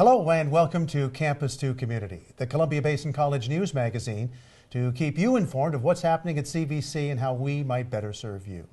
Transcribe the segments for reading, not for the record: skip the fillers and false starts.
Hello and welcome to Campus to Community, the Columbia Basin College News Magazine, to keep you informed of what's happening at CBC and how we might better serve you.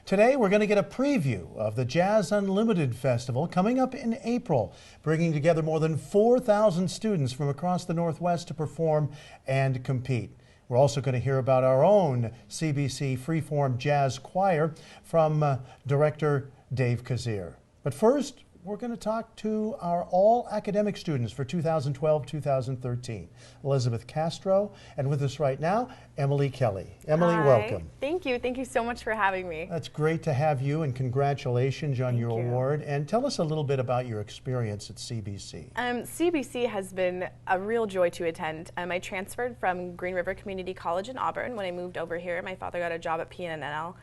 Today we're going to get a preview of the Jazz Unlimited Festival coming up in April, bringing together more than 4,000 students from across the Northwest to perform and compete. We're also going to hear about our own CBC Freeform Jazz Choir from director Dave Cazier. But first, we're going to talk to our all-academic students for 2012-2013, Elizaberth Castro, and with us right now, Emily Kelly. Emily, Hi. welcome. Thank you. Thank you so much for having me. That's great to have you, and congratulations on your award. And tell us a little bit about your experience at CBC. CBC has been a real joy to attend. I transferred from Green River Community College in Auburn when I moved over here. My father got a job at PNNL.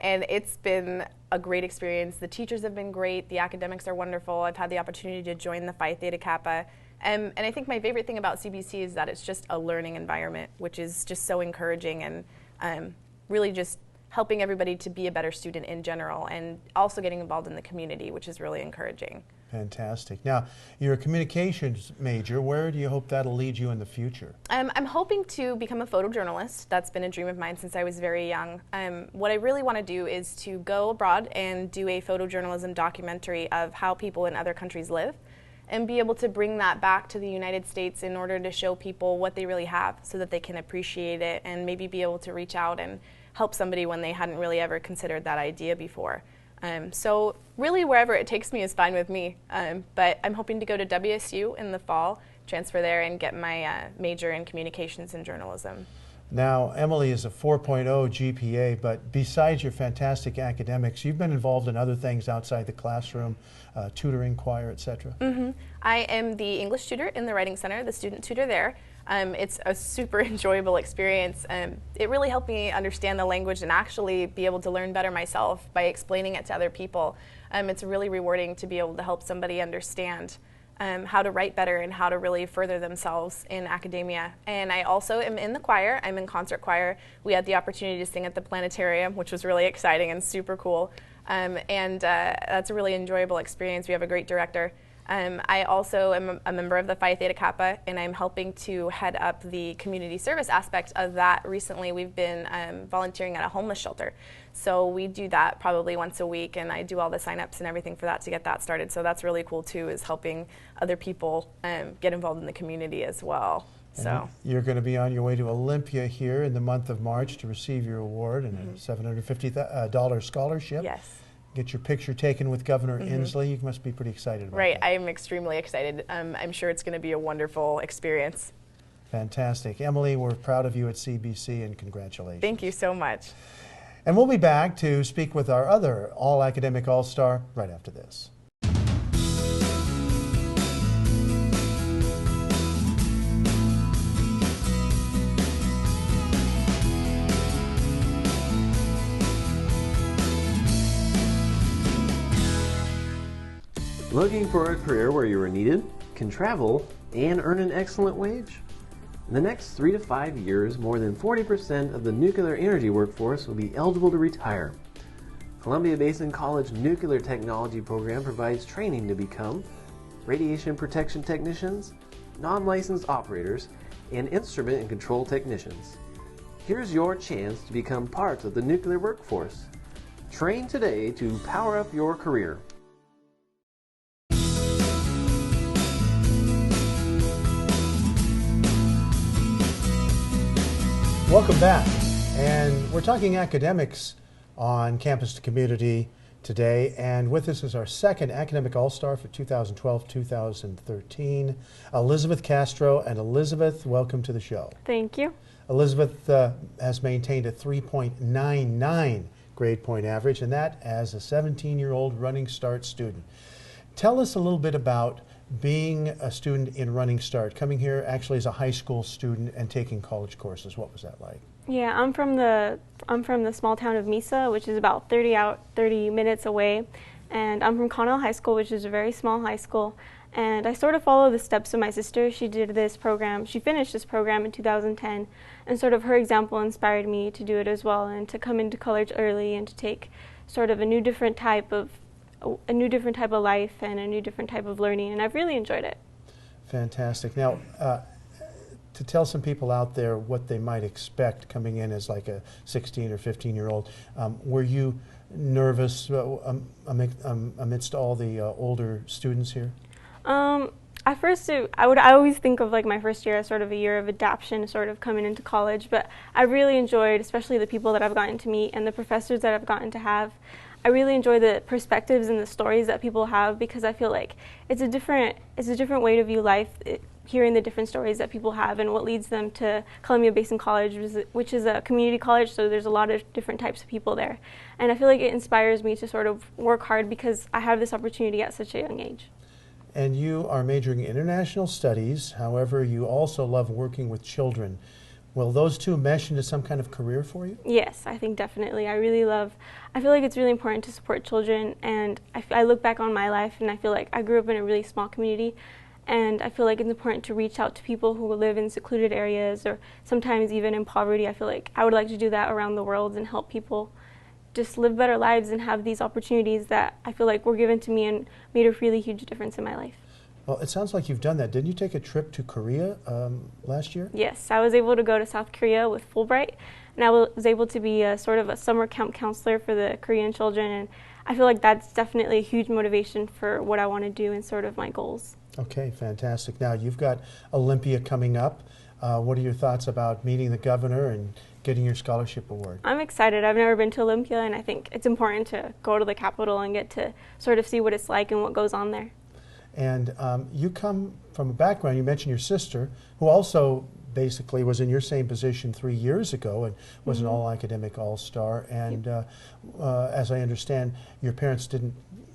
And it's been a great experience. The teachers have been great. The academics are wonderful. I've had the opportunity to join the Phi Theta Kappa. And I think my favorite thing about CBC is that it's just a learning environment, which is just so encouraging and really just helping everybody to be a better student in general, and also getting involved in the community, which is really encouraging. Fantastic. Now, you're a communications major. Where do you hope that'll lead you in the future? I'm hoping to become a photojournalist. That's been a dream of mine since I was very young. What I really want to do is to go abroad and do a photojournalism documentary of how people in other countries live, and be able to bring that back to the United States in order to show people what they really have so that they can appreciate it and maybe be able to reach out and help somebody when they hadn't really ever considered that idea before. So really wherever it takes me is fine with me, but I'm hoping to go to WSU in the fall, transfer there, and get my major in communications and journalism. Now, Emily is a 4.0 GPA, but besides your fantastic academics, you've been involved in other things outside the classroom, tutoring, choir, etc. I am the English tutor in the Writing Center, the student tutor there. It's a super enjoyable experience. It really helped me understand the language and actually be able to learn better myself by explaining it to other people. It's really rewarding to be able to help somebody understand how to write better and how to really further themselves in academia. And I also am in the choir. I'm in concert choir. We had the opportunity to sing at the planetarium, which was really exciting and super cool. That's a really enjoyable experience. We have a great director. I also am a member of the Phi Theta Kappa, and I'm helping to head up the community service aspect of that. Recently, we've been volunteering at a homeless shelter. So we do that probably once a week, and I do all the sign-ups and everything for that to get that started. So that's really cool, too, is helping other people get involved in the community as well. So you're going to be on your way to Olympia here in the month of March to receive your award and a $750 scholarship. Yes. Get your picture taken with Governor Inslee. You must be pretty excited about Right, that. I am extremely excited. I'm sure it's going to be a wonderful experience. Fantastic. Emily, we're proud of you at CBC, and congratulations. Thank you so much. And we'll be back to speak with our other all-academic all-star right after this. Looking for a career where you are needed, can travel, and earn an excellent wage? In the next 3 to 5 years, more than 40% of the nuclear energy workforce will be eligible to retire. Columbia Basin College Nuclear Technology Program provides training to become radiation protection technicians, non-licensed operators, and instrument and control technicians. Here's your chance to become part of the nuclear workforce. Train today to power up your career. Welcome back, and we're talking academics on Campus to Community today, and with us is our second academic all-star for 2012-2013, Elizaberth Castro. And Elizaberth, welcome to the show. Thank you. Elizaberth has maintained a 3.99 grade point average, and that as a 17-year-old Running Start student. Tell us a little bit about being a student in Running Start, coming here actually as a high school student and taking college courses. What was that like? Yeah, I'm from the small town of Mesa, which is about 30 minutes away, and I'm from Connell High School, which is a very small high school. And I sort of follow the steps of my sister. She did this program. She finished this program in 2010, and sort of her example inspired me to do it as well, and to come into college early and to take sort of a new different type of life and a new different type of learning, and I've really enjoyed it. Fantastic. Now, to tell some people out there what they might expect coming in as like a 16 or 15-year-old, were you nervous amidst all the older students here? At first, I always think of like my first year as sort of a year of adaptation, sort of coming into college, but I really enjoyed, especially the people that I've gotten to meet and the professors that I've gotten to have. I really enjoy the perspectives and the stories that people have, because I feel like it's a different way to view life, hearing the different stories that people have and what leads them to Columbia Basin College, which is a community college, so there's a lot of different types of people there. And I feel like it inspires me to sort of work hard because I have this opportunity at such a young age. And you are majoring in international studies, however, you also love working with children. Will those two mesh into some kind of career for you? Yes, I think definitely. I feel like it's really important to support children, and I look back on my life and I feel like I grew up in a really small community, and I feel like it's important to reach out to people who live in secluded areas or sometimes even in poverty. I feel like I would like to do that around the world and help people just live better lives and have these opportunities that I feel like were given to me and made a really huge difference in my life. Well, it sounds like you've done that. Didn't you take a trip to Korea last year? Yes, I was able to go to South Korea with Fulbright, and I was able to be sort of a summer camp counselor for the Korean children, and I feel like that's definitely a huge motivation for what I want to do and sort of my goals. Okay, fantastic. Now, you've got Olympia coming up. What are your thoughts about meeting the governor and getting your scholarship award? I'm excited. I've never been to Olympia, and I think it's important to go to the Capitol and get to sort of see what it's like and what goes on there. And you come from a background, you mentioned your sister, who also basically was in your same position 3 years ago and was an all-academic all-star. And as I understand, your parents didn't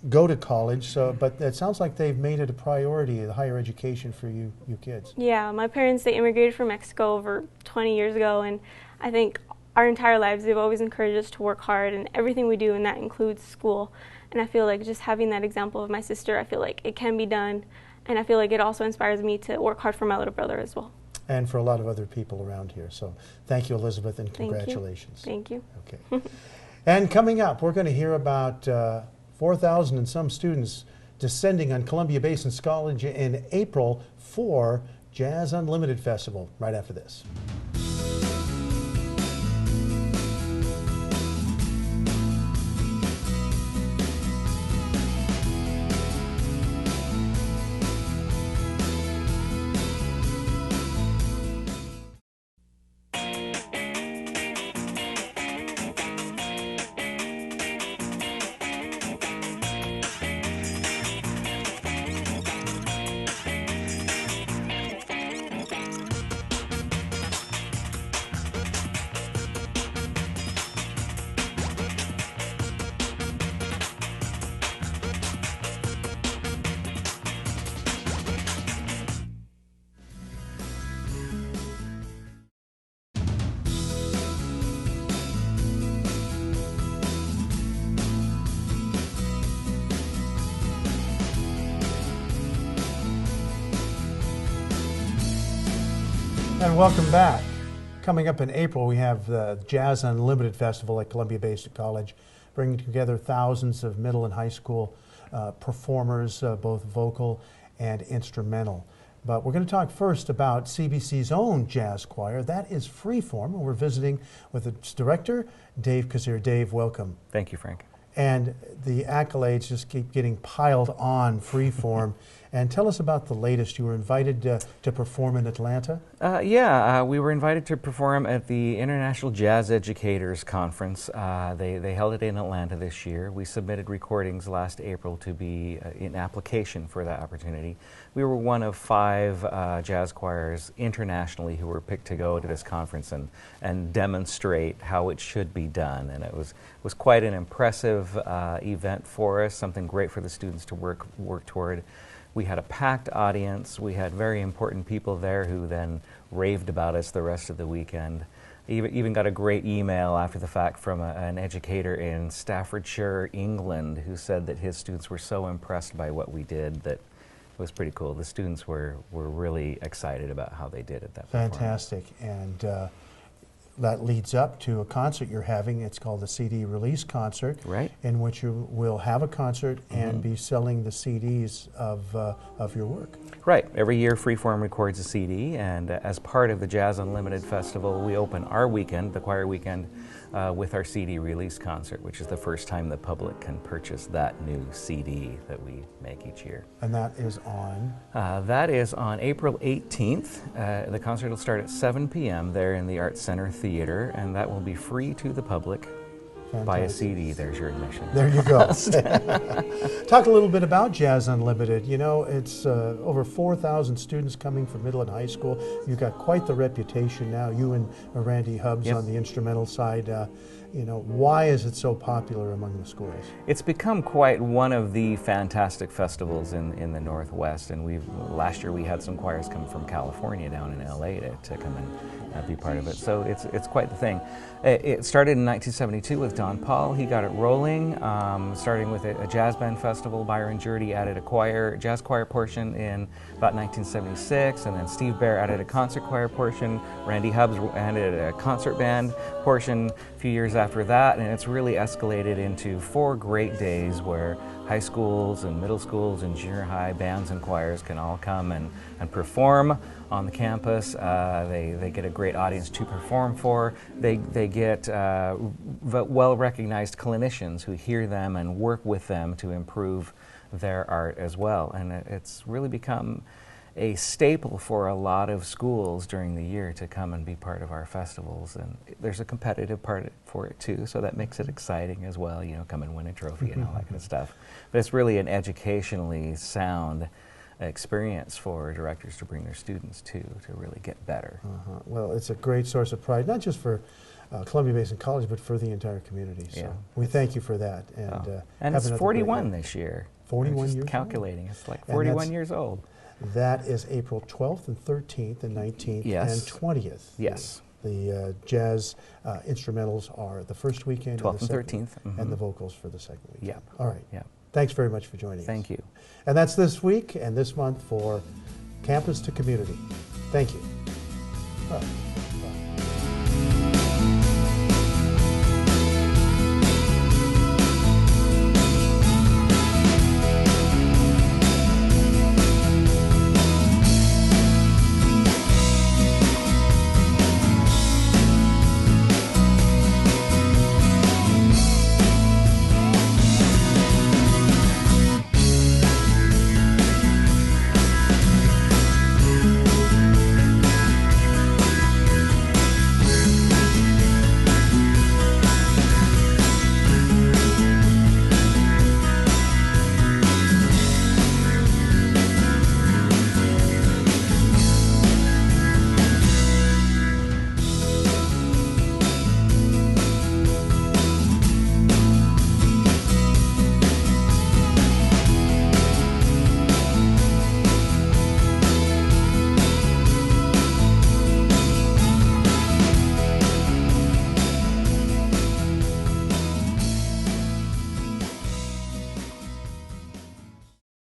go to college, but it sounds like they've made it a priority, the higher education for you kids. Yeah, my parents, they immigrated from Mexico over 20 years ago, and I think our entire lives they've always encouraged us to work hard in everything we do, and that includes school. And I feel like just having that example of my sister, I feel like it can be done, and I feel like it also inspires me to work hard for my little brother as well. And for a lot of other people around here. So thank you, Elizaberth, and congratulations. Thank you. Okay. And coming up, we're going to hear about 4,000 and some students descending on Columbia Basin College in April for Jazz Unlimited Festival, right after this. And welcome back. Coming up in April, we have the Jazz Unlimited Festival at Columbia Basin College, bringing together thousands of middle and high school performers, both vocal and instrumental. But we're going to talk first about CBC's own jazz choir. That is Freeform, and we're visiting with its director, Dave Cazier. Dave, welcome. Thank you, Frank. And the accolades just keep getting piled on Freeform. And tell us about the latest. You were invited to perform in Atlanta? We were invited to perform at the International Jazz Educators Conference. They held it in Atlanta this year. We submitted recordings last April to be in application for that opportunity. We were one of 5 jazz choirs internationally who were picked to go to this conference and demonstrate how it should be done. And it was quite an impressive event for us, something great for the students to work toward. We had a packed audience. We had very important people there who then raved about us the rest of the weekend. Even got a great email after the fact from an educator in Staffordshire, England, who said that his students were so impressed by what we did that it was pretty cool. The students were really excited about how they did at that performance. Fantastic. And that leads up to a concert you're having. It's called the CD release concert, Right. in which you will have a concert and be selling the CDs of your work. Right. Every year, Freeform records a CD, and as part of the Jazz Unlimited Festival, we open our weekend, the choir weekend, with our CD release concert, which is the first time the public can purchase that new CD that we make each year. And that is on? That is on April 18th. The concert will start at 7 p.m. there in the Arts Center Theater, and that will be free to the public. Buy a CD, there's your admission. There you go. Talk a little bit about Jazz Unlimited. You know, it's over 4,000 students coming from middle and high school. You've got quite the reputation now, you and Randy Hubbs on the instrumental side. You know, why is it so popular among the schools? It's become quite one of the fantastic festivals in the Northwest, and last year we had some choirs come from California down in LA to come and be part of it. So it's quite the thing. It started in 1972 with Don Paul. He got it rolling, starting with a jazz band festival. Byron Jurdy added a jazz choir portion in about 1976, and then Steve Bear added a concert choir portion. Randy Hubbs added a concert band portion a few years after that, and it's really escalated into 4 great days where high schools and middle schools and junior high bands and choirs can all come and perform on the campus. They get a great audience to perform for. They get well-recognized clinicians who hear them and work with them to improve their art as well. And it's really become a staple for a lot of schools during the year to come and be part of our festivals. And there's a competitive part for it too, so that makes it exciting as well, you know, come and win a trophy and all that kind of stuff. But it's really an educationally sound experience for directors to bring their students to really get better. Well, it's a great source of pride, not just for Columbia Basin College, but for the entire community. So we thank you for that. And it's 41 this year. 41 years calculating. It's like 41 years old. That is April 12th and 13th and 19th and 20th. Yes. The jazz instrumentals are the first weekend, 12th and 13th, and the vocals for the second weekend. Yep. All right. Yep. Thanks very much for joining us. Thank you. And that's this week and this month for Campus to Community. Thank you. All right.